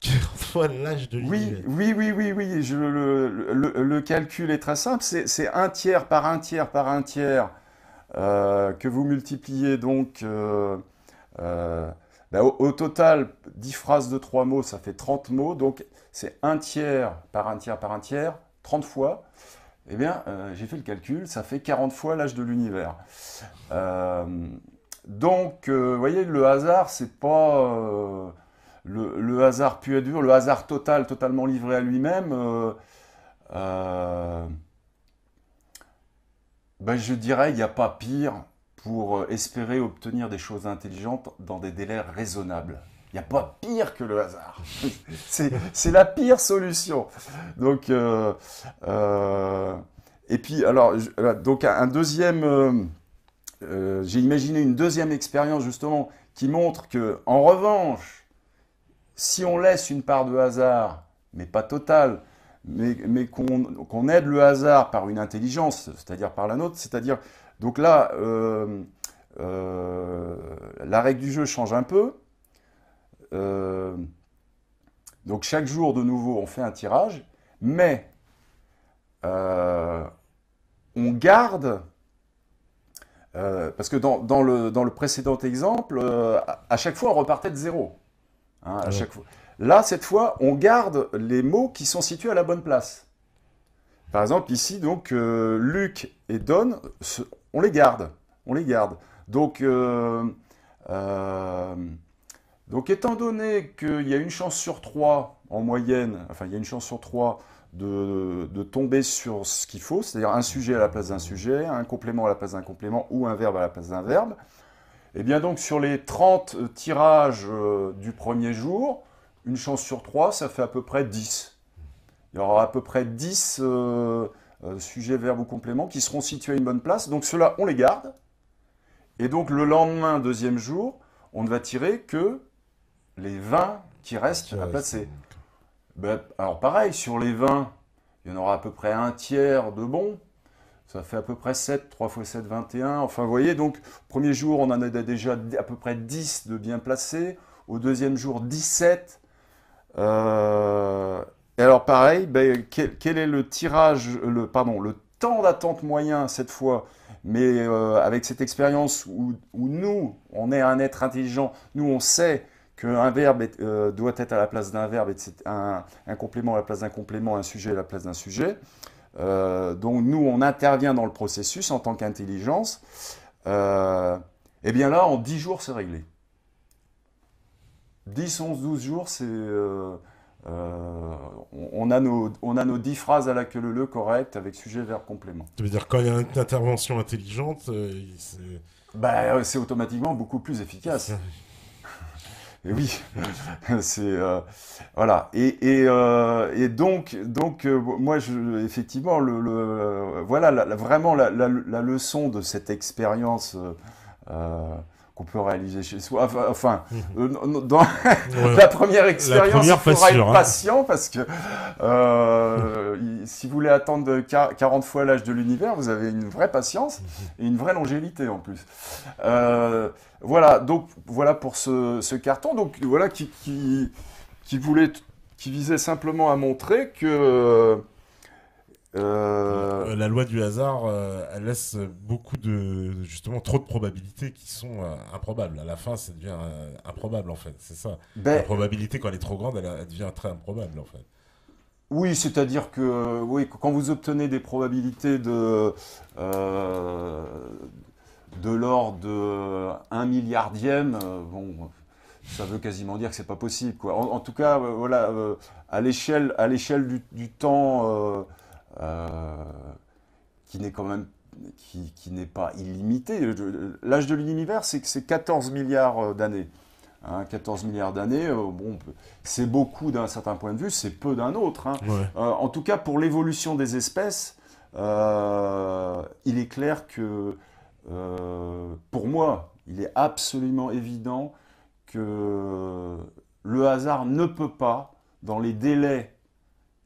40 fois l'âge de Oui, l'univers. oui, oui, oui, oui. Le calcul est très simple. C'est un tiers par un tiers par un tiers que vous multipliez donc. Euh, au total, 10 phrases de 3 mots, ça fait 30 mots. Donc c'est un tiers par un tiers par un tiers, 30 fois. Eh bien, j'ai fait le calcul, ça fait 40 fois l'âge de l'univers. Euh, donc, vous voyez, le hasard, c'est pas le hasard pur et dur, le hasard total, totalement livré à lui-même. Euh, je dirais, il n'y a pas pire pour espérer obtenir des choses intelligentes dans des délais raisonnables. Il n'y a pas pire que le hasard. C'est la pire solution. Donc, et puis, alors, donc un deuxième, j'ai imaginé une deuxième expérience justement qui montre que, en revanche, si on laisse une part de hasard, mais pas totale, mais qu'on aide le hasard par une intelligence, c'est-à-dire par la nôtre, c'est-à-dire, donc là, euh, la règle du jeu change un peu. Euh, donc chaque jour de nouveau, on fait un tirage, mais euh, on garde, parce que dans le précédent exemple, à chaque fois, on repartait de zéro. Hein, à Ouais. chaque fois. Là, cette fois, on garde les mots qui sont situés à la bonne place. Par exemple, ici, donc, Luc et Don, on les garde. On les garde. Donc, euh, donc étant donné qu'il y a une chance sur trois, en moyenne, enfin, il y a une chance sur trois de tomber sur ce qu'il faut, c'est-à-dire un sujet à la place d'un sujet, un complément à la place d'un complément ou un verbe à la place d'un verbe, et bien donc sur les 30 tirages du premier jour, une chance sur 3, ça fait à peu près 10. Il y aura à peu près 10 sujets, verbes ou compléments qui seront situés à une bonne place. Donc ceux-là, on les garde. Et donc le lendemain, deuxième jour, on ne va tirer que les 20 qui restent Qui à reste. placer. Ben, alors pareil, sur les 20, il y en aura à peu près un tiers de bons. Ça fait à peu près 7, 3 fois 7, 21. Enfin, vous voyez, donc, premier jour, on en a déjà à peu près 10 de bien placés. Au deuxième jour, 17. Et alors, pareil, ben, quel est le tirage, pardon, le temps d'attente moyen cette fois, mais avec cette expérience où nous, on est un être intelligent, nous, on sait qu'un verbe doit être à la place d'un verbe, un complément à la place d'un complément, un sujet à la place d'un sujet. Donc nous, on intervient dans le processus en tant qu'intelligence. Et bien là, en 10 jours, c'est réglé. 10, 11, 12 jours, on a nos 10 phrases à la queue leu correctes avec sujet, verbe, complément. Ça veut dire quand il y a une intervention intelligente, Bah, c'est automatiquement beaucoup plus efficace. Et oui, c'est voilà. Et donc moi, effectivement, voilà, vraiment la leçon de cette expérience euh, qu'on peut réaliser chez soi. Enfin, dans ouais. la première La expérience, il première, pas faudra sûr. être Hein. patient parce que si vous voulez attendre 40 fois l'âge de l'univers, vous avez une vraie patience et une vraie longévité en plus. Euh, voilà, donc voilà pour ce carton. Donc voilà qui voulait, qui visait simplement à montrer que euh, La loi du hasard, elle laisse beaucoup justement, trop de probabilités qui sont improbables. À la fin, ça devient improbable, en fait. C'est ça. La ben, probabilité, quand elle est trop grande, elle devient très improbable, en fait. oui, c'est-à-dire que oui, quand vous obtenez des probabilités euh, de l'ordre de 1 milliardième, bon, ça veut quasiment dire que c'est pas possible, quoi. En tout cas, voilà, à l'échelle du temps euh, qui n'est quand même qui n'est pas illimité. L'âge de l'univers, c'est 14 milliards d'années. Hein, 14 milliards d'années, bon, c'est beaucoup d'un certain point de vue, c'est peu d'un autre. Hein. Ouais. En tout cas, pour l'évolution des espèces, il est clair que, pour moi, il est absolument évident que le hasard ne peut pas, dans les délais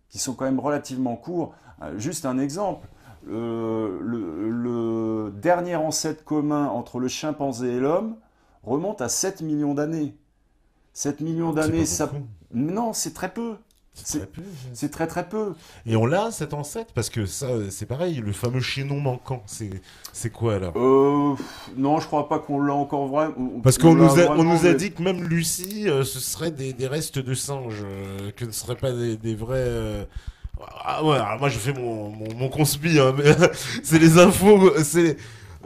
qui sont quand même relativement courts, juste un exemple, le dernier ancêtre commun entre le chimpanzé et l'homme remonte à 7 millions d'années. 7 millions C'est d'années, pas ça... beaucoup. Non, c'est très peu. C'est très peu. C'est très très peu. Et on l'a, cet ancêtre, parce que ça, c'est pareil, le fameux chaînon manquant, c'est quoi alors? Non, je crois pas qu'on l'a encore vraiment. Parce On qu'on l'a on vraiment, nous a mais- dit que même Lucie, ce serait des restes de singes, que ce ne seraient pas des vrais. Ah ouais, alors moi je fais mon conspi, hein, mais c'est les infos.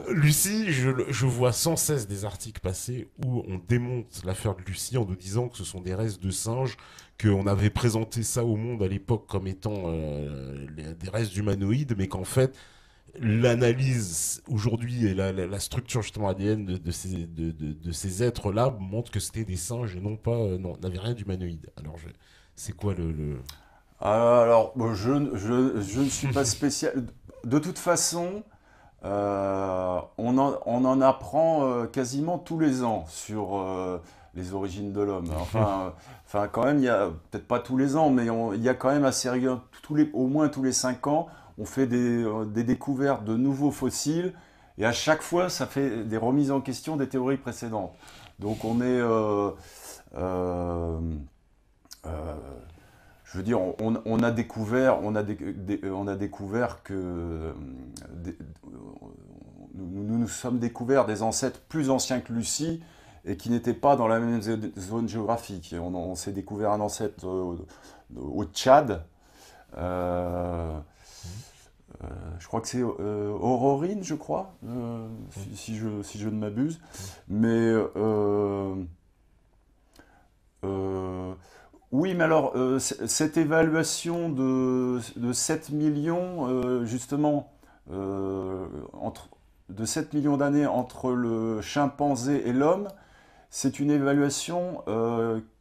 Lucie, je vois sans cesse des articles passer où on démonte l'affaire de Lucie en nous disant que ce sont des restes de singes, qu'on avait présenté ça au monde à l'époque comme étant des restes humanoïdes, mais qu'en fait, l'analyse aujourd'hui et la structure justement ADN de ces êtres-là montre que c'était des singes et non pas, non, n'avait rien d'humanoïde. Alors, c'est quoi Alors, bon, je ne suis pas spécial. De toute façon, on en apprend quasiment tous les ans sur les origines de l'homme. Enfin, quand même, il y a peut-être pas tous les ans, mais il y a quand même assez régulièrement, au moins tous les 5 ans, on fait des découvertes de nouveaux fossiles, et à chaque fois, ça fait des remises en question des théories précédentes. Donc, on est, je veux dire, on a découvert, on a découvert que nous sommes découverts des ancêtres plus anciens que Lucie et qui n'étaient pas dans la même zone géographique. On s'est découvert un ancêtre au Tchad. Je crois que c'est Aurorine, je crois, si je ne m'abuse. Mais oui, mais alors, cette évaluation de 7 millions, justement, de 7 millions d'années entre le chimpanzé et l'homme, c'est une évaluation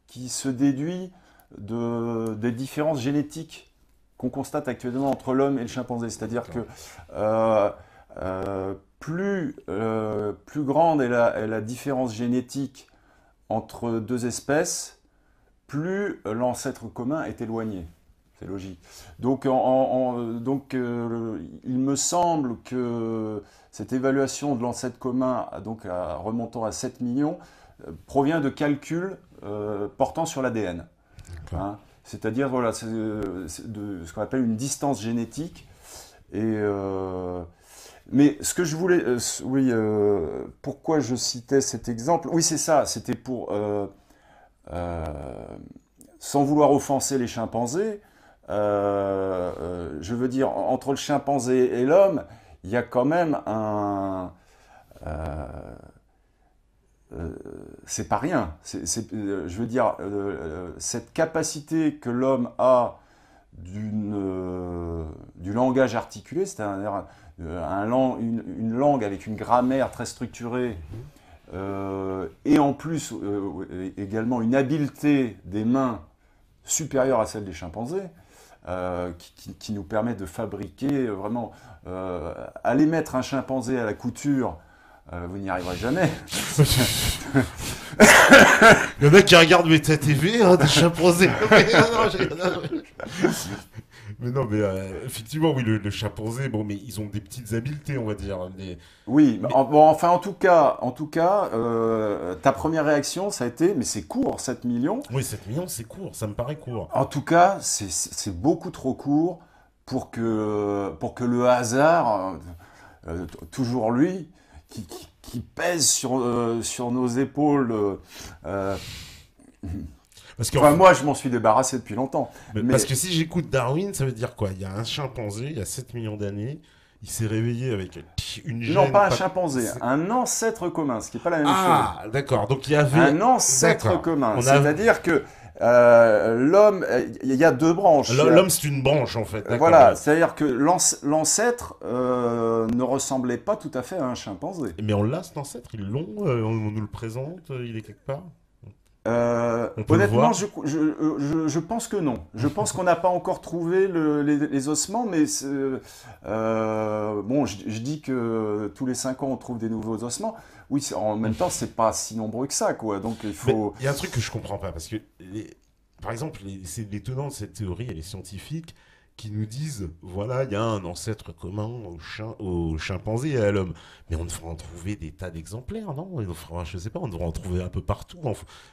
qui se déduit des différences génétiques qu'on constate actuellement entre l'homme et le chimpanzé. C'est-à-dire que plus grande est la différence génétique entre deux espèces, plus l'ancêtre commun est éloigné. C'est logique. Donc, il me semble que cette évaluation de l'ancêtre commun, remontant à 7 millions, provient de calculs portant sur l'ADN. Hein. C'est-à-dire, voilà, c'est de ce qu'on appelle une distance génétique. Mais ce que je voulais... pourquoi je citais cet exemple? Oui, c'est ça, c'était pour... sans vouloir offenser les chimpanzés, je veux dire, entre le chimpanzé et l'homme, il y a quand même c'est pas rien. Je veux dire, cette capacité que l'homme a du langage articulé, c'est-à-dire une langue avec une grammaire très structurée, et en plus également une habileté des mains supérieure à celle des chimpanzés, qui nous permet de fabriquer vraiment... aller mettre un chimpanzé à la couture, vous n'y arriverez jamais. Il y en a qui regardent Meta TV, hein, des chimpanzés. Mais non, mais effectivement, oui, le chimpanzé, bon, mais ils ont des petites habiletés, on va dire. Oui, bon, enfin, en tout cas, ta première réaction, ça a été, mais c'est court, 7 millions. Oui, 7 millions, c'est court, ça me paraît court. En tout cas, c'est beaucoup trop court pour que le hasard, toujours lui, qui pèse sur nos épaules. Enfin, moi, je m'en suis débarrassé depuis longtemps. Mais... Parce que si j'écoute Darwin, ça veut dire quoi? Il y a un chimpanzé, il y a 7 millions d'années, il s'est réveillé avec une gène... Non, pas un chimpanzé, un ancêtre commun, ce qui n'est pas la même chose. Ah, d'accord, donc il y avait... Un ancêtre commun, c'est-à-dire que l'homme, il y a deux branches. L'homme, c'est une branche, en fait. Voilà, c'est-à-dire que l'ancêtre ne ressemblait pas tout à fait à un chimpanzé. Mais on l'a, cet ancêtre, ils l'ont, on nous le présente, il est quelque part? Honnêtement, je pense que non. Je pense qu'on n'a pas encore trouvé les ossements, mais bon, je dis que tous les 5 ans on trouve des nouveaux ossements. Oui, en même temps, c'est pas si nombreux que ça, quoi. Donc il faut. Il y a un truc que je comprends pas, parce que par exemple, c'est l'étonnant de cette théorie, elle est scientifique, qui nous disent, voilà, il y a un ancêtre commun au chimpanzé et à l'homme. Mais on devrait en trouver des tas d'exemplaires, non? Je sais pas, on devrait en trouver un peu partout,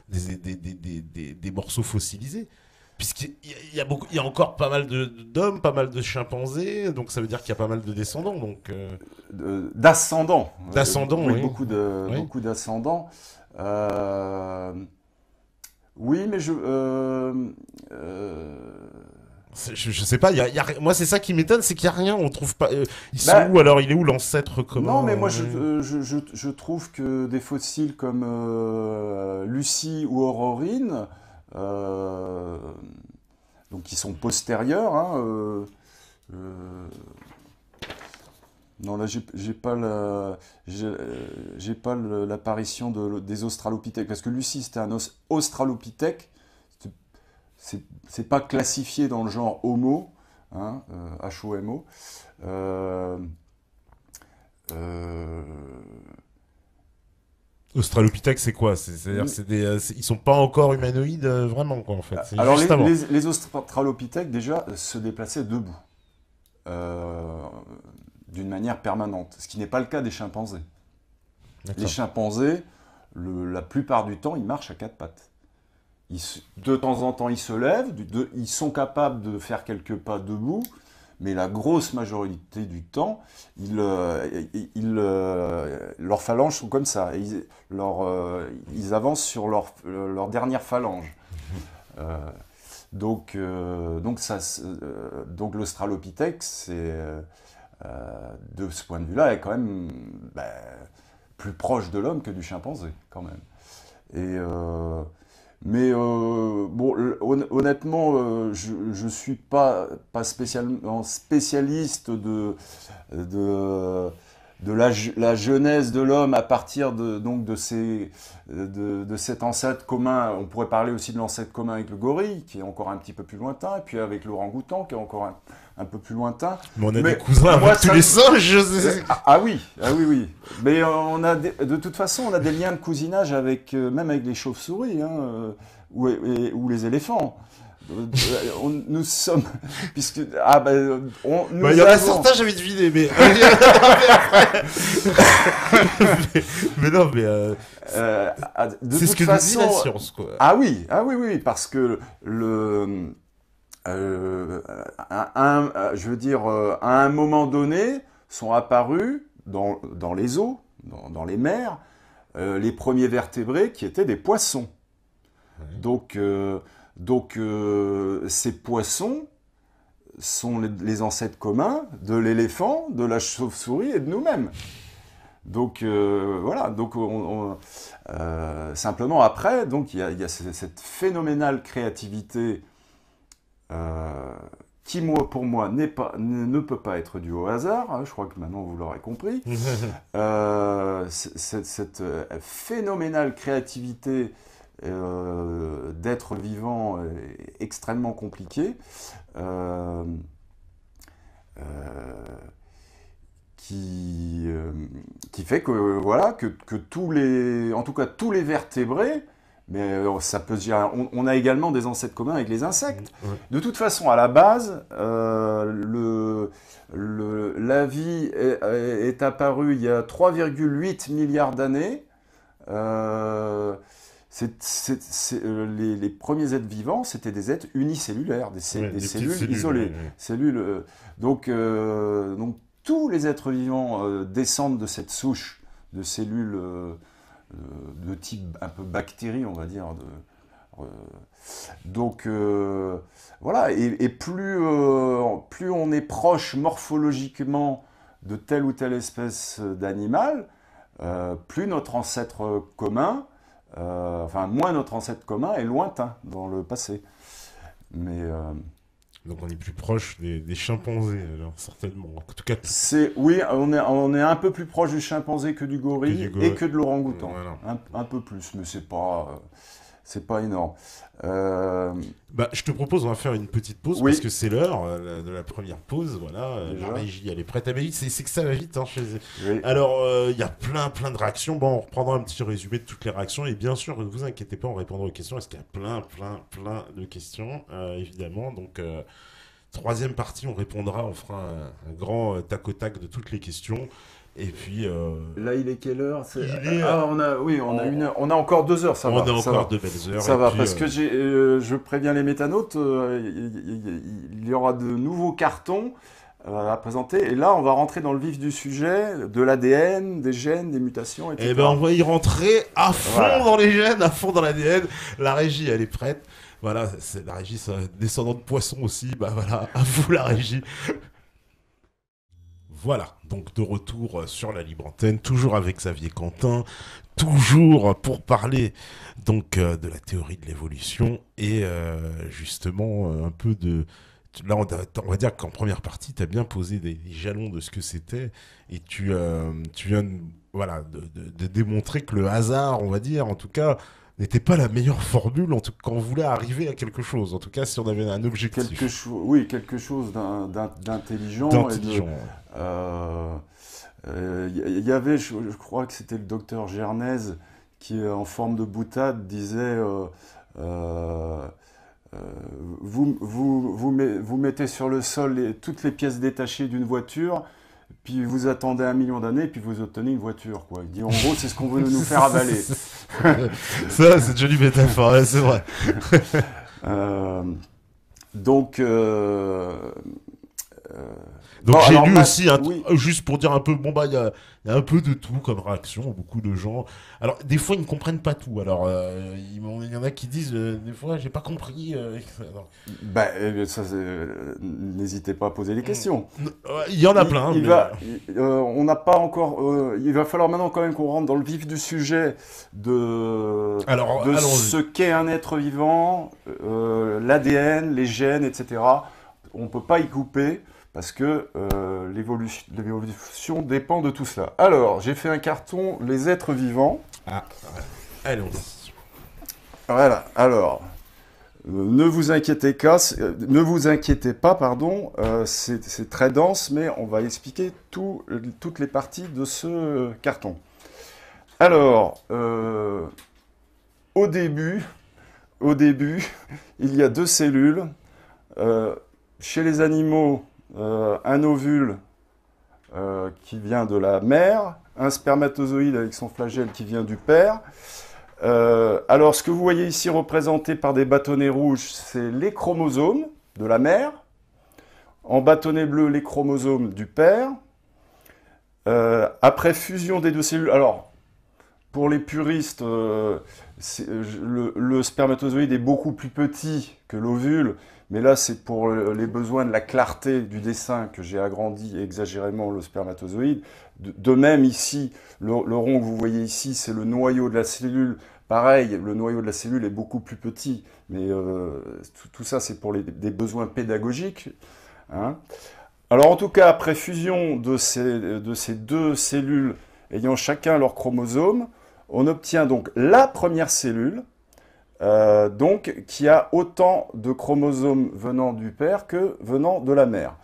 des morceaux fossilisés. Puisqu'il y a encore pas mal d'hommes, pas mal de chimpanzés, donc ça veut dire qu'il y a pas mal de descendants. Donc, D'ascendants. D'ascendants, oui. Oui. Beaucoup d'ascendants. Oui, mais je sais pas, moi c'est ça qui m'étonne, c'est qu'il n'y a rien, on trouve pas. Ils sont où alors? Il est où l'ancêtre commun? Non, mais moi je trouve que des fossiles comme Lucie ou Aurorine, donc qui sont postérieurs, hein, non, là, j'ai pas l'apparition des Australopithèques, parce que Lucie, c'était un Australopithèque, c'est pas classifié dans le genre Homo, hein, H-O-M-O. Australopithèque, c'est quoi? C'est-à-dire, ils sont pas encore humanoïdes, vraiment, quoi, en fait. Alors, les Australopithèques, déjà, se déplaçaient debout. D'une manière permanente, ce qui n'est pas le cas des chimpanzés. Les chimpanzés, la plupart du temps, ils marchent à quatre pattes. De temps en temps, ils se lèvent, ils sont capables de faire quelques pas debout, mais la grosse majorité du temps, leurs phalanges sont comme ça. Ils avancent sur leur dernière phalange. Donc l'Australopithèque, de ce point de vue-là, est quand même plus proche de l'homme que du chimpanzé, quand même. Mais bon, honnêtement, je ne suis pas spécialement spécialiste de la genèse de l'homme à partir de cet ancêtre commun. On pourrait parler aussi de l'ancêtre commun avec le gorille, qui est encore un petit peu plus lointain, et puis avec l'orang-outan, qui est encore un peu plus lointain. Mais on a des cousins avec tous les singes. Oui. Mais de toute façon, on a des liens de cousinage même avec les chauves-souris, hein, ou les éléphants. Nous sommes, puisque il y en a certains j'avais deviné, mais mais non, mais c'est ce que nous dit la science, quoi. Oui, parce que je veux dire, à un moment donné, sont apparus dans les eaux, dans les mers, les premiers vertébrés qui étaient des poissons. Ouais. Donc, ces poissons sont les ancêtres communs de l'éléphant, de la chauve-souris et de nous-mêmes. Donc voilà. Donc simplement après, donc il y a cette phénoménale créativité qui, pour moi, ne peut pas être due au hasard. Hein, je crois que maintenant vous l'aurez compris. Cette phénoménale créativité d'être vivant extrêmement compliqué, qui fait que voilà que tous les vertébrés, mais ça peut se dire, on a également des ancêtres communs avec les insectes. Ouais. De toute façon, à la base, la vie est apparue il y a 3,8 milliards d'années. Les premiers êtres vivants, c'était des êtres unicellulaires, des cellules isolées. Ouais. Donc tous les êtres vivants descendent de cette souche de cellules de type un peu bactérie, on va dire. Voilà, et plus on est proche morphologiquement de telle ou telle espèce d'animal, plus notre ancêtre commun, moins notre ancêtre commun est lointain dans le passé. Mais donc on est plus proche des chimpanzés, alors, certainement. En tout cas, oui, on est un peu plus proche du chimpanzé que du gorille et que de l'orang-outan. Voilà. Un peu plus, mais c'est pas énorme. Je te propose, on va faire une petite pause, parce que c'est l'heure de la première pause. Voilà, la régie, elle est prête à vite. C'est que ça va vite. Hein, oui. Alors, il y a plein de réactions. Bon, on reprendra un petit résumé de toutes les réactions. Et bien sûr, ne vous inquiétez pas, on répondra aux questions, parce qu'il y a plein de questions, évidemment. Donc, Troisième partie, on répondra, on fera un grand tac au tac de toutes les questions. Et puis, Là, il est quelle heure? il est, Ah, on a une heure. On a encore 2 heures, ça on va. a Ça encore va. de belles heures. Ça et va, puis, parce que je préviens les métanotes, il y aura de nouveaux cartons à présenter. Et là, on va rentrer dans le vif du sujet, de l'ADN, des gènes, des mutations, etc. eh ben, on va y rentrer à fond Voilà. dans les gènes, à fond dans l'ADN. La régie, elle est prête. Voilà, c'est la régie, c'est un descendant de poisson aussi. Bah voilà, à vous la régie. Voilà, donc de retour sur la libre antenne, toujours avec Xavier Quentin, toujours pour parler donc de la théorie de l'évolution et justement un peu de... Là, on va dire qu'en première partie, tu as bien posé des jalons de ce que c'était et tu viens voilà, de démontrer que le hasard, on va dire, en tout cas, n'était pas la meilleure formule quand on voulait arriver à quelque chose. En tout cas, si on avait un objectif. Oui, quelque chose d'intelligent. D'intelligent. Il y avait, je crois que c'était le docteur Gernez qui, en forme de boutade, disait vous mettez sur le sol toutes les pièces détachées d'une voiture, puis vous attendez 1 million d'années, puis vous obtenez une voiture, quoi. Il dit, en gros, c'est ce qu'on veut nous faire avaler. Ça, c'est une jolie métaphore, ouais, c'est vrai. Donc, Donc bon, j'ai alors, lu aussi, oui. juste pour dire un peu, bon bah il y a un peu de tout comme réaction, beaucoup de gens. Alors des fois ils ne comprennent pas tout, alors il y en a qui disent, des fois j'ai pas compris. Alors, N'hésitez pas à poser des questions. il y en a plein. On n'a pas encore. Il va falloir maintenant quand même qu'on rentre dans le vif du sujet de ce qu'est un être vivant, l'ADN, les gènes, etc. On ne peut pas y couper parce que l'évolution dépend de tout cela. Alors, j'ai fait un carton, les êtres vivants. Ah, allons-y. Voilà, alors, ne vous inquiétez pas, pardon, c'est très dense, mais on va expliquer toutes les parties de ce carton. Alors, au début, il y a 2 cellules. Chez les animaux, un ovule qui vient de la mère, un spermatozoïde avec son flagelle qui vient du père. Alors, ce que vous voyez ici représenté par des bâtonnets rouges, c'est les chromosomes de la mère. En bâtonnet bleu, les chromosomes du père. Après fusion des 2 cellules, alors, pour les puristes, le spermatozoïde est beaucoup plus petit que l'ovule, mais là, c'est pour les besoins de la clarté du dessin que j'ai agrandi exagérément le spermatozoïde. De même, ici, le rond que vous voyez ici, c'est le noyau de la cellule. Pareil, le noyau de la cellule est beaucoup plus petit, mais tout ça, c'est pour des besoins pédagogiques. Hein. Alors, en tout cas, après fusion de ces 2 cellules ayant chacun leur chromosome, on obtient donc la première cellule, qui a autant de chromosomes venant du père que venant de la mère.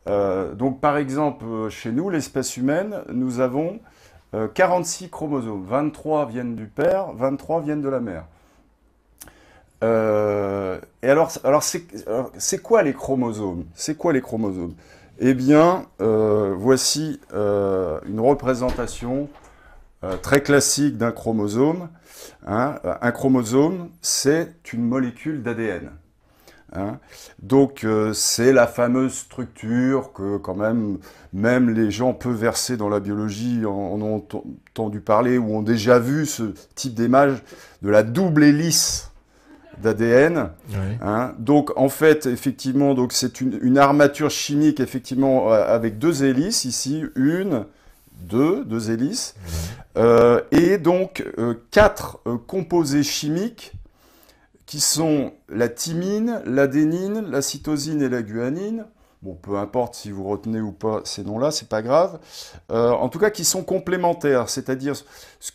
Donc par exemple, chez nous, l'espèce humaine, nous avons 46 chromosomes. 23 viennent du père, 23 viennent de la mère. Et alors c'est quoi les chromosomes? Eh bien, voici une représentation très classique d'un chromosome. Hein, un chromosome, c'est une molécule d'ADN. Hein. Donc, c'est la fameuse structure que, quand même les gens peu versés dans la biologie en ont entendu parler ou ont déjà vu ce type d'image de la double hélice d'ADN. Oui. Hein. Donc, en fait, effectivement, c'est une armature chimique, effectivement, avec 2 hélices ici, deux hélices, et donc 4 composés chimiques qui sont la thymine, l'adénine, la cytosine et la guanine. Bon, peu importe si vous retenez ou pas ces noms-là, c'est pas grave. En tout cas, qui sont complémentaires, c'est-à-dire ce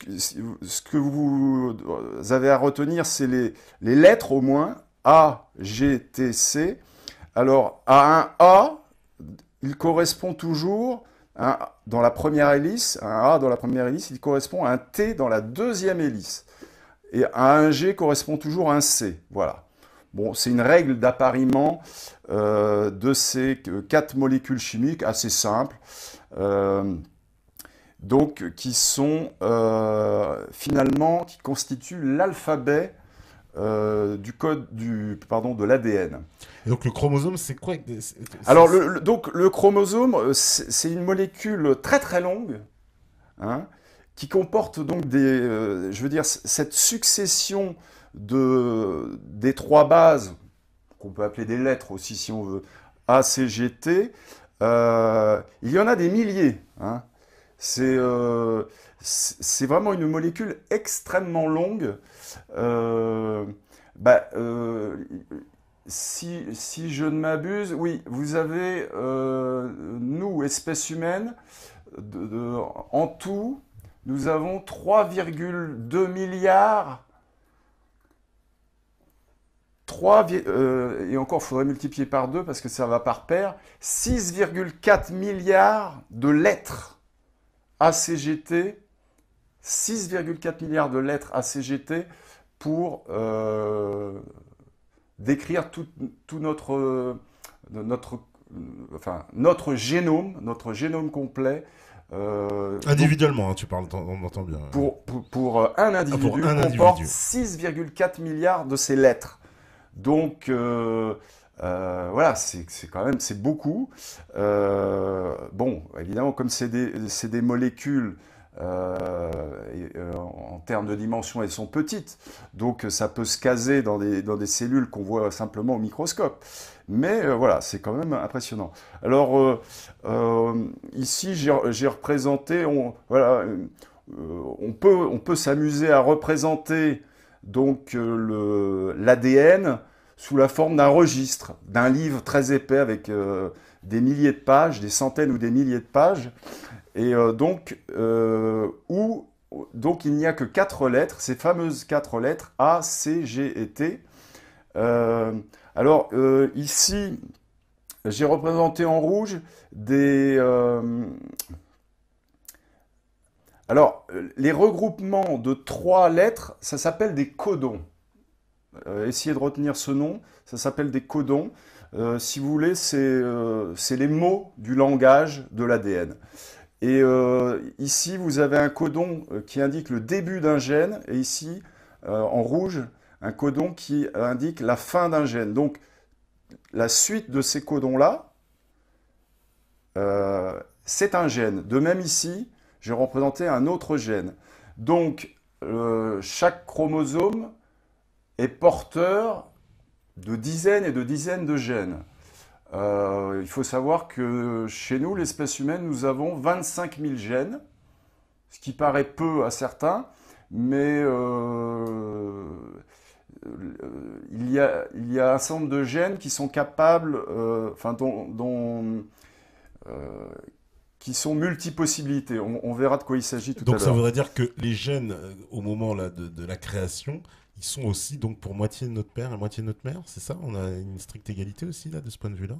que vous avez à retenir, c'est les lettres au moins, A, G, T, C. Alors, à un A, il correspond toujours dans la première hélice, un A dans la première hélice, il correspond à un T dans la deuxième hélice. Et à un G correspond toujours à un C. Voilà. Bon, c'est une règle d'appariement de ces 4 molécules chimiques assez simples, donc qui sont finalement, qui constituent l'alphabet du code de l'ADN. Et donc le chromosome, c'est quoi? Alors, donc, le chromosome, c'est une molécule très très longue, hein, qui comporte donc je veux dire, cette succession des 3 bases, qu'on peut appeler des lettres aussi si on veut, A, C, G, T. Il y en a des milliers, hein. C'est vraiment une molécule extrêmement longue. Si je ne m'abuse, oui, vous avez, nous, espèce humaine, en tout, nous avons 3,2 milliards. Et encore, il faudrait multiplier par 2 parce que ça va par paire. 6,4 milliards de lettres ACGT. 6,4 milliards de lettres ACGT pour décrire tout notre génome complet. Individuellement, hein, tu parles, on entend bien. Pour un individu, comporte 6,4 milliards de ces lettres. Donc, voilà, c'est beaucoup. Bon, évidemment, comme c'est des molécules, en termes de dimension, elles sont petites. Donc, ça peut se caser dans des cellules qu'on voit simplement au microscope. Mais voilà, c'est quand même impressionnant. Alors, ici, j'ai représenté, on peut s'amuser à représenter donc l'ADN sous la forme d'un registre, d'un livre très épais avec des milliers de pages, des centaines ou des milliers de pages, et donc il n'y a que 4 lettres, ces fameuses 4 lettres A, C, G et T. Alors ici, j'ai représenté en rouge alors, les regroupements de 3 lettres, ça s'appelle des codons. Essayez de retenir ce nom, ça s'appelle des codons. Si vous voulez, c'est les mots du langage de l'ADN. Et ici, vous avez un codon qui indique le début d'un gène, et ici, en rouge, un codon qui indique la fin d'un gène. Donc, la suite de ces codons-là, c'est un gène. De même ici, j'ai représenté un autre gène. Donc, chaque chromosome est porteur de dizaines et de dizaines de gènes. Il faut savoir que chez nous, l'espèce humaine, nous avons 25 000 gènes, ce qui paraît peu à certains, mais il y a un certain nombre de gènes qui sont capables, qui sont multipossibilités. On verra de quoi il s'agit tout à l'heure. Donc ça voudrait dire que les gènes, au moment là, de la création, ils sont aussi donc pour moitié de notre père et moitié de notre mère, c'est ça? On a une stricte égalité aussi là, de ce point de vue-là?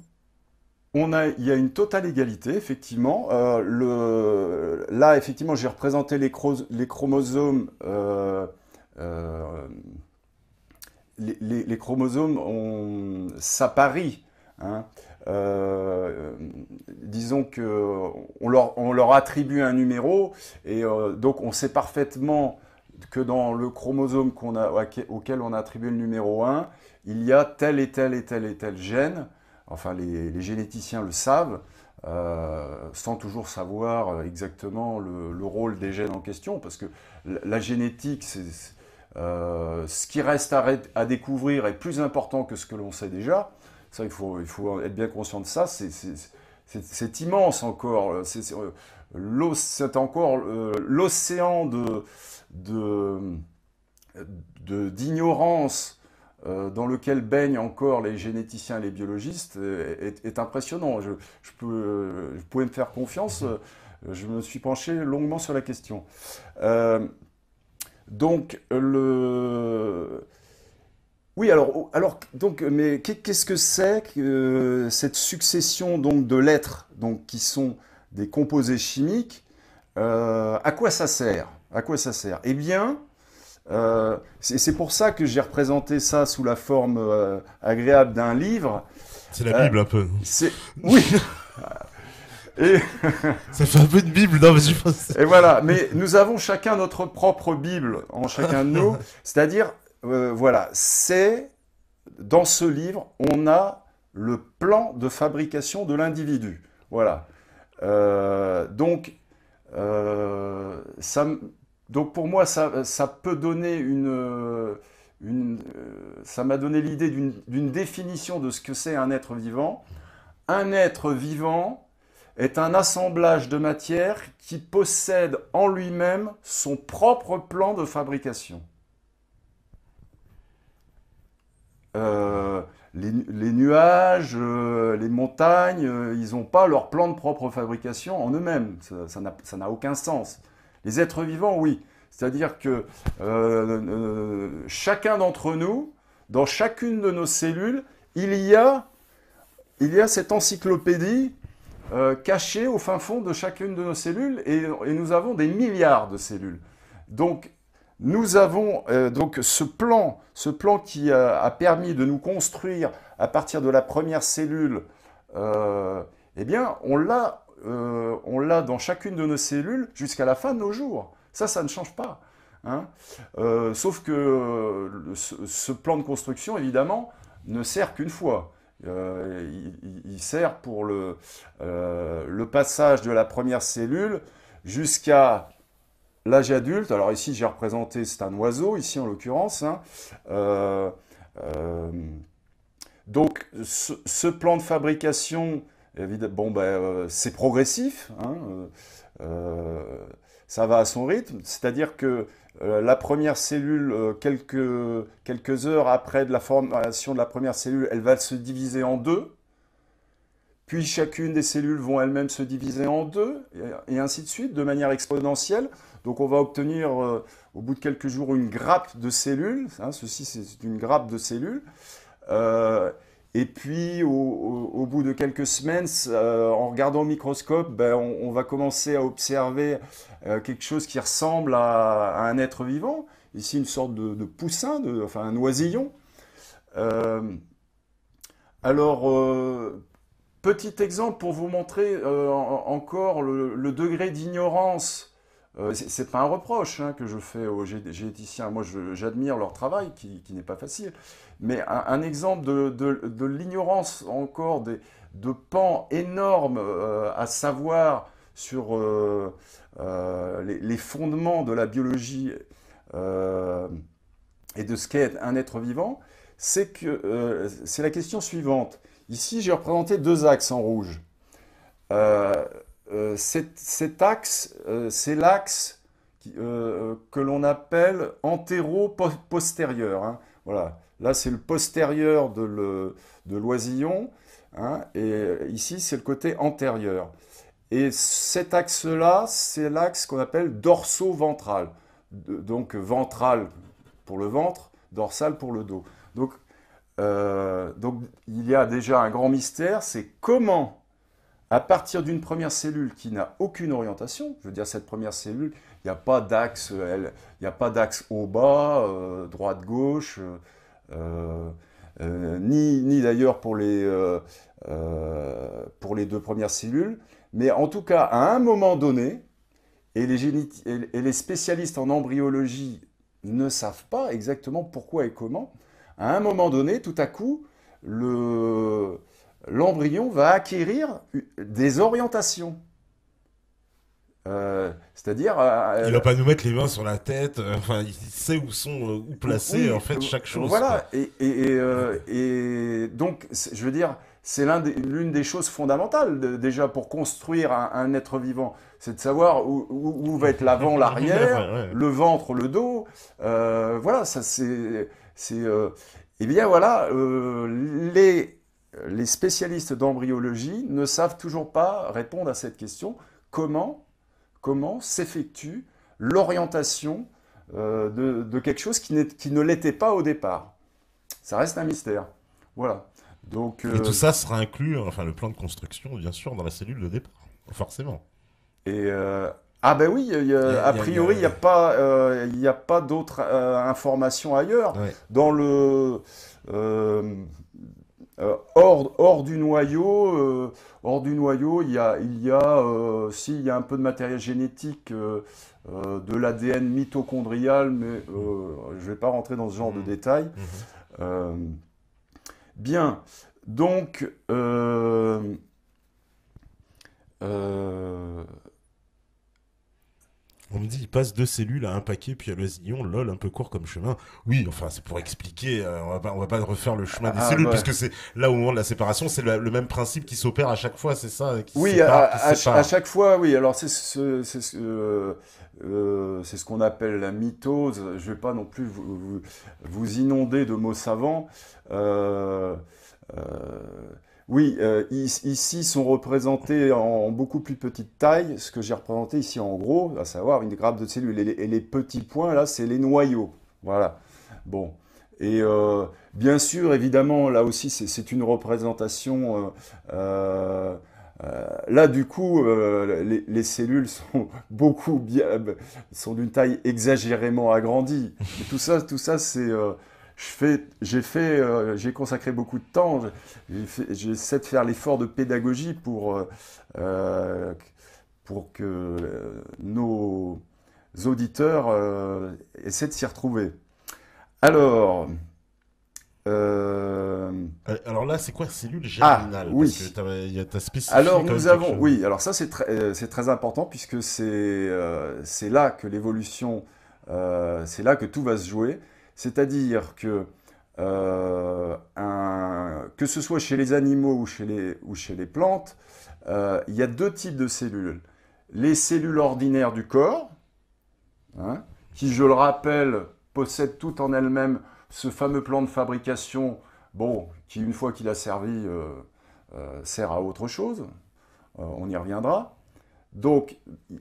Il y a une totale égalité, effectivement. Là, effectivement, j'ai représenté les chromosomes. Les chromosomes s'apparient, hein. Disons qu'on leur attribue un numéro, et donc on sait parfaitement que dans le chromosome auquel on a attribué le numéro 1, il y a tel et tel et tel et tel gène. Enfin, les généticiens le savent, sans toujours savoir exactement le rôle des gènes en question, parce que la génétique, ce qui reste à découvrir est plus important que ce que l'on sait déjà. Ça, il faut être bien conscient de ça. C'est immense encore. C'est encore l'océan d'ignorance dans lequel baignent encore les généticiens et les biologistes est impressionnant. Vous pouvez me faire confiance, je me suis penché longuement sur la question. Oui, mais qu'est-ce que c'est que cette succession donc, de lettres donc, qui sont des composés chimiques? À quoi ça sert? Eh bien, C'est pour ça que j'ai représenté ça sous la forme agréable d'un livre. C'est la Bible un peu. Oui. Et... ça fait un peu une Bible, non, mais je pense... Et voilà, mais nous avons chacun notre propre Bible en chacun de nous. C'est-à-dire, voilà, dans ce livre, on a le plan de fabrication de l'individu. Voilà. Donc pour moi, ça peut donner ça m'a donné l'idée d'une définition de ce que c'est un être vivant. Un être vivant est un assemblage de matière qui possède en lui-même son propre plan de fabrication. Les nuages, les montagnes, ils n'ont pas leur plan de propre fabrication en eux-mêmes. Ça n'a aucun sens. Les êtres vivants, oui. C'est-à-dire que chacun d'entre nous, dans chacune de nos cellules, il y a cette encyclopédie cachée au fin fond de chacune de nos cellules, et nous avons des milliards de cellules. Donc, nous avons donc ce plan qui a permis de nous construire à partir de la première cellule. Eh bien, on l'a dans chacune de nos cellules jusqu'à la fin de nos jours. Ça ne change pas. Hein. Sauf que ce plan de construction, évidemment, ne sert qu'une fois. Il sert pour le passage de la première cellule jusqu'à l'âge adulte. Alors ici, j'ai représenté, c'est un oiseau, ici en l'occurrence. Hein. Donc, ce plan de fabrication, bon, c'est progressif. Hein. Ça va à son rythme. C'est-à-dire que la première cellule, quelques heures après de la formation de la première cellule, elle va se diviser en deux. Puis chacune des cellules vont elles-mêmes se diviser en deux, et ainsi de suite, de manière exponentielle. Donc on va obtenir au bout de quelques jours une grappe de cellules. Hein, ceci, c'est une grappe de cellules. Et puis au bout de quelques semaines, en regardant au microscope, on va commencer à observer quelque chose qui ressemble à un être vivant. Ici, une sorte de poussin, enfin un oisillon. Petit exemple pour vous montrer encore le degré d'ignorance. C'est pas un reproche que je fais aux généticiens. Moi, j'admire leur travail, qui n'est pas facile. Mais un exemple de l'ignorance encore de pans énormes à savoir sur les fondements de la biologie et de ce qu'est un être vivant, c'est la question suivante. Ici, j'ai représenté deux axes en rouge. Cet axe, c'est l'axe que l'on appelle antéro-postérieur. Hein. Voilà. Là, c'est le postérieur de l'oisillon, hein, et ici, c'est le côté antérieur. Et cet axe-là, c'est l'axe qu'on appelle dorso-ventral. Donc, ventral pour le ventre, dorsal pour le dos. Donc, il y a déjà un grand mystère, c'est comment, à partir d'une première cellule qui n'a aucune orientation, je veux dire, cette première cellule, il n'y a pas d'axe haut-bas, droite-gauche, ni d'ailleurs pour les deux premières cellules, mais en tout cas, à un moment donné, et les spécialistes en embryologie ne savent pas exactement pourquoi et comment, à un moment donné, tout à coup, l'embryon va acquérir des orientations. C'est-à-dire... il va pas nous mettre les mains sur la tête, enfin, il sait où placer, oui, en fait, chaque chose. Voilà, et donc, je veux dire, c'est l'une des choses fondamentales, déjà, pour construire un être vivant. C'est de savoir où va être l'avant, l'arrière, ouais. Le ventre, le dos. Voilà, ça c'est... Eh bien voilà, les spécialistes d'embryologie ne savent toujours pas répondre à cette question. Comment s'effectue l'orientation de quelque chose qui ne l'était pas au départ? Ça reste un mystère. Voilà. Donc, et tout ça sera inclus, enfin le plan de construction, bien sûr, dans la cellule de départ, forcément. Et Ah ben oui, a Il y priori, il y a pas d'autres informations ailleurs. ouais. Dans le hors du noyau, si, il y a un peu de matériel génétique, de l'ADN mitochondrial, mais je ne vais pas rentrer dans ce genre de Mhm. détails. Mhm. Euh, Bien, donc, euh, On me dit, il passe 2 cellules à un paquet, puis à l'oisillon, lol, un peu court comme chemin. Oui, enfin, c'est pour expliquer, on va pas refaire le chemin des ah, cellules, bah, puisque c'est là au moment de la séparation, c'est le même principe qui s'opère à chaque fois, c'est ça, qui se oui, sépare, qui se à sépare. chaque fois, oui. Alors c'est ce qu'on appelle la mitose. Je ne vais pas non plus vous inonder de mots savants. Euh, euh, oui, ici sont représentés en beaucoup plus petite taille, ce que j'ai représenté ici en gros, à savoir une grappe de cellules. Et les petits points là, c'est les noyaux. Voilà. Bon. Et bien sûr, évidemment, là aussi, c'est une représentation. Là, du coup, les cellules sont sont d'une taille exagérément agrandie. Et tout ça, c'est j'ai consacré beaucoup de temps. J'essaie de faire l'effort de pédagogie euh, pour que nos auditeurs essaient de s'y retrouver. Alors, euh, Alors là, c'est quoi cellule ah germinale? Parce que oui. t'as spécifié Alors quand même nous quelque avons, chose. oui, alors ça c'est très important puisque c'est là que l'évolution, c'est là que tout va se jouer. C'est-à-dire que que ce soit chez les animaux ou chez les plantes, il y a deux types de cellules. Les cellules ordinaires du corps, hein, qui, je le rappelle, possèdent tout en elles-mêmes ce fameux plan de fabrication, bon, qui une fois qu'il a servi, sert à autre chose. On y reviendra. Donc,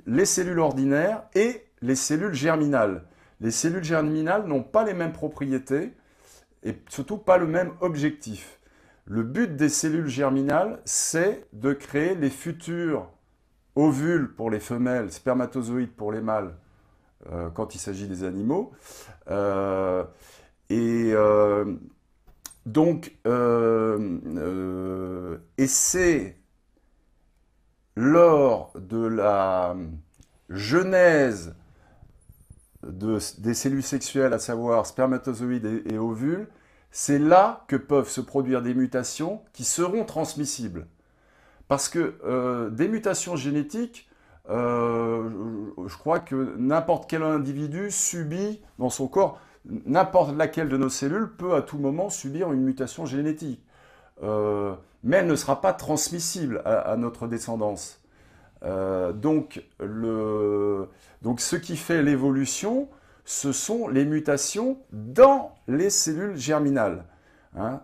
les cellules ordinaires et les cellules germinales. Les cellules germinales n'ont pas les mêmes propriétés et surtout pas le même objectif. Le but des cellules germinales, c'est de créer les futurs ovules pour les femelles, spermatozoïdes pour les mâles, quand il s'agit des animaux. Euh, et et c'est lors de la genèse des cellules sexuelles, à savoir spermatozoïdes et ovules, c'est là que peuvent se produire des mutations qui seront transmissibles. Parce que des mutations génétiques, je crois que n'importe quel individu subit dans son corps, n'importe laquelle de nos cellules peut à tout moment subir une mutation génétique. Mais elle ne sera pas transmissible à notre descendance. Donc ce qui fait l'évolution, ce sont les mutations dans les cellules germinales. Hein.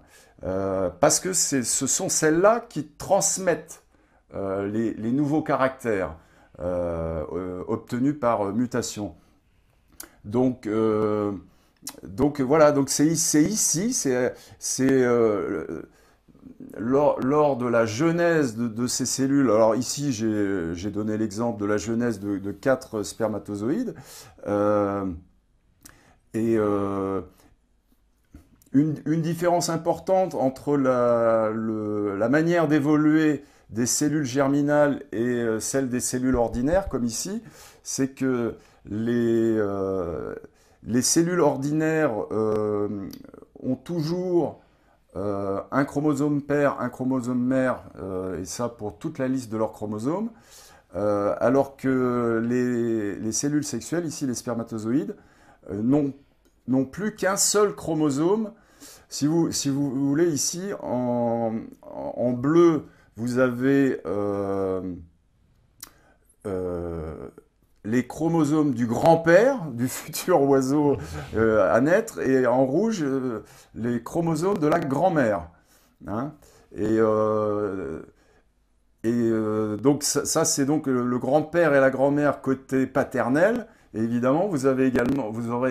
Parce que ce sont celles-là qui transmettent les nouveaux caractères obtenus par mutation. Donc, voilà, donc c'est ici, lors de la genèse de ces cellules. Alors ici, j'ai donné l'exemple de la genèse de 4 spermatozoïdes. Euh, et une différence importante entre la manière d'évoluer des cellules germinales et celle des cellules ordinaires, comme ici, c'est que les cellules ordinaires ont toujours un chromosome père, un chromosome mère, et ça pour toute la liste de leurs chromosomes, alors que les cellules sexuelles, ici les spermatozoïdes, n'ont plus qu'un seul chromosome. Si vous voulez, ici, en bleu, vous avez les chromosomes du grand-père, du futur oiseau à naître, et en rouge, les chromosomes de la grand-mère. Hein. Et, donc ça c'est donc le grand-père et la grand-mère côté paternel. Et évidemment, vous aurez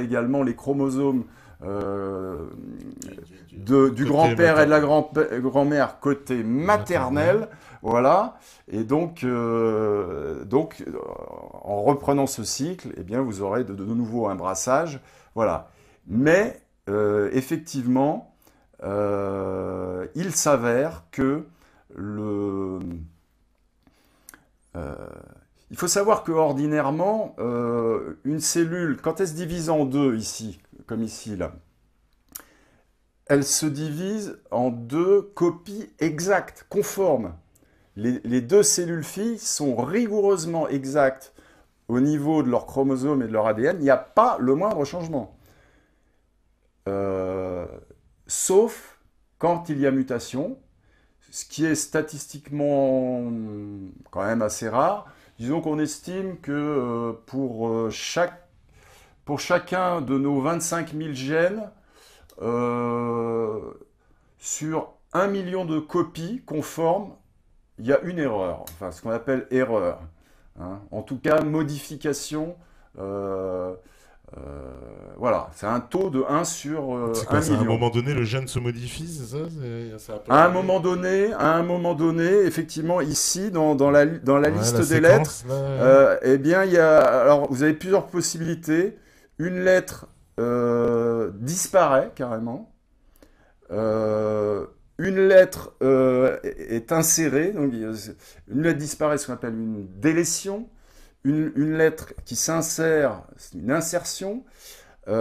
également les chromosomes du grand-père et de la grand-mère côté maternel. Voilà. Et donc, en reprenant ce cycle, eh bien, vous aurez de nouveau un brassage. Voilà. Mais, effectivement, il s'avère que il faut savoir que ordinairement, une cellule, quand elle se divise en deux ici, comme ici, là, elle se divise en deux copies exactes, conformes. Les deux cellules filles sont rigoureusement exactes au niveau de leurs chromosomes et de leur ADN. Il n'y a pas le moindre changement. Sauf quand il y a mutation, ce qui est statistiquement quand même assez rare. Disons qu'on estime que pour chacun de nos 25 000 gènes, sur 1 million de copies conformes, il y a une erreur, enfin ce qu'on appelle erreur. Hein. En tout cas, modification. Voilà, c'est un taux de 1 sur 1 À un million. moment donné, le gène se modifie, c'est ça? À un moment donné, effectivement, ici, dans la liste la des lettres, séquence, là, eh bien, alors, vous avez plusieurs possibilités. Une lettre disparaît carrément. Une lettre est insérée. Donc, une lettre disparaît, ce qu'on appelle une délétion. Une lettre qui s'insère, c'est une insertion. Il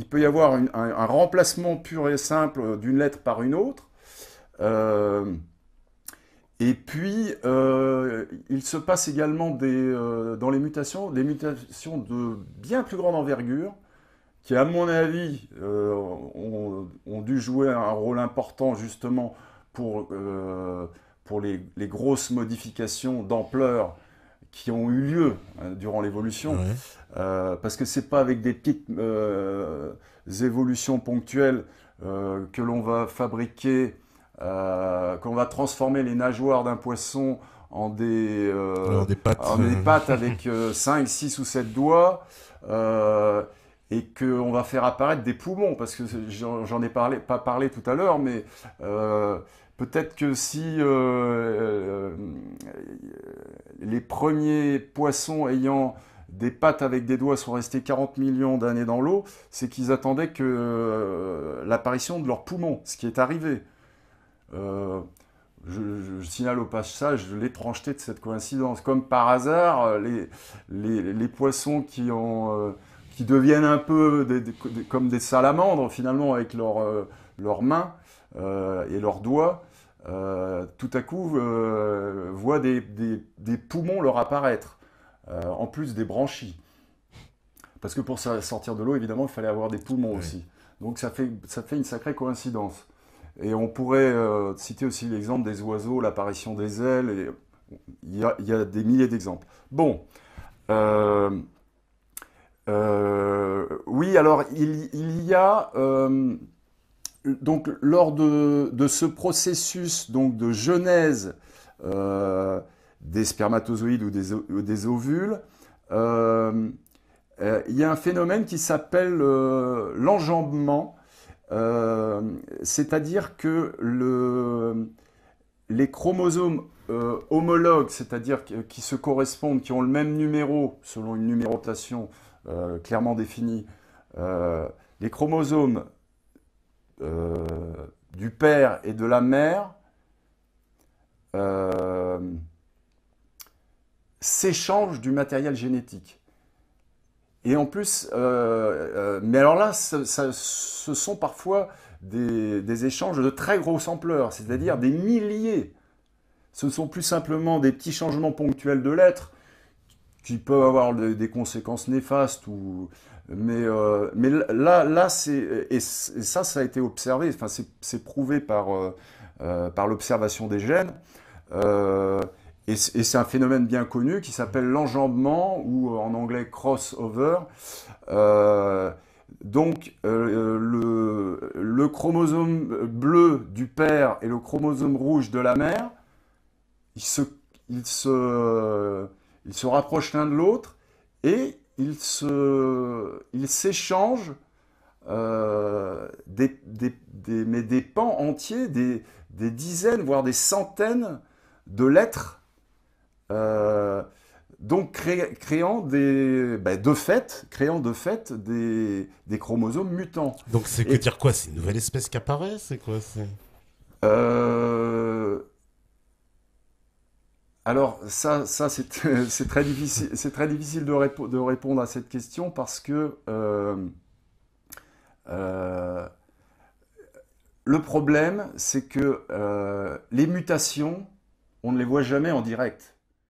peut y avoir un remplacement pur et simple d'une lettre par une autre. Et puis, il se passe également dans les mutations, des mutations de bien plus grande envergure, qui, à mon avis, ont dû jouer un rôle important justement pour les grosses modifications d'ampleur qui ont eu lieu durant l'évolution. ouais. Parce que c'est pas avec des petites évolutions ponctuelles que l'on va fabriquer, qu'on va transformer les nageoires d'un poisson en des pattes avec 5, 6 ou 7 doigts, et qu'on va faire apparaître des poumons, parce que j'en ai pas parlé tout à l'heure, mais peut-être que si les premiers poissons ayant des pattes avec des doigts sont restés 40 millions d'années dans l'eau, c'est qu'ils attendaient que l'apparition de leurs poumons, ce qui est arrivé. Je signale au passage l'étrangeté de cette coïncidence. Comme par hasard, les poissons qui deviennent un peu comme des salamandres, finalement, avec leurs mains et leurs doigts, tout à coup voient des poumons leur apparaître, en plus des branchies. Parce que pour sortir de l'eau, évidemment, il fallait avoir des poumons aussi. Donc ça fait une sacrée coïncidence. Et on pourrait citer aussi l'exemple des oiseaux, l'apparition des ailes. Et il y a des milliers d'exemples. Bon. Oui, alors il y a donc lors de ce processus donc de genèse des spermatozoïdes ou des ovules, il y a un phénomène qui s'appelle l'enjambement, c'est-à-dire que les chromosomes homologues, c'est-à-dire qui se correspondent, qui ont le même numéro selon une numérotation clairement définie, les chromosomes du père et de la mère s'échangent du matériel génétique. Et en plus, mais alors là, ce sont parfois des échanges de très grosse ampleur, c'est-à-dire des milliers. Ce ne sont plus simplement des petits changements ponctuels de lettres qui peuvent avoir des conséquences néfastes, mais là et ça a été observé, enfin, c'est prouvé par l'observation des gènes. Et c'est un phénomène bien connu qui s'appelle l'enjambement, ou en anglais crossover. Donc, le chromosome bleu du père et le chromosome rouge de la mère, ils se rapprochent l'un de l'autre et ils s'échangent mais des pans entiers, des dizaines, voire des centaines de lettres, donc créant de fait des chromosomes mutants. Donc c'est que dire quoi? C'est une nouvelle espèce qui apparaît? C'est quoi? Euh, alors ça c'est très difficile de répondre à cette question parce que euh, le problème c'est que les mutations, on ne les voit jamais en direct.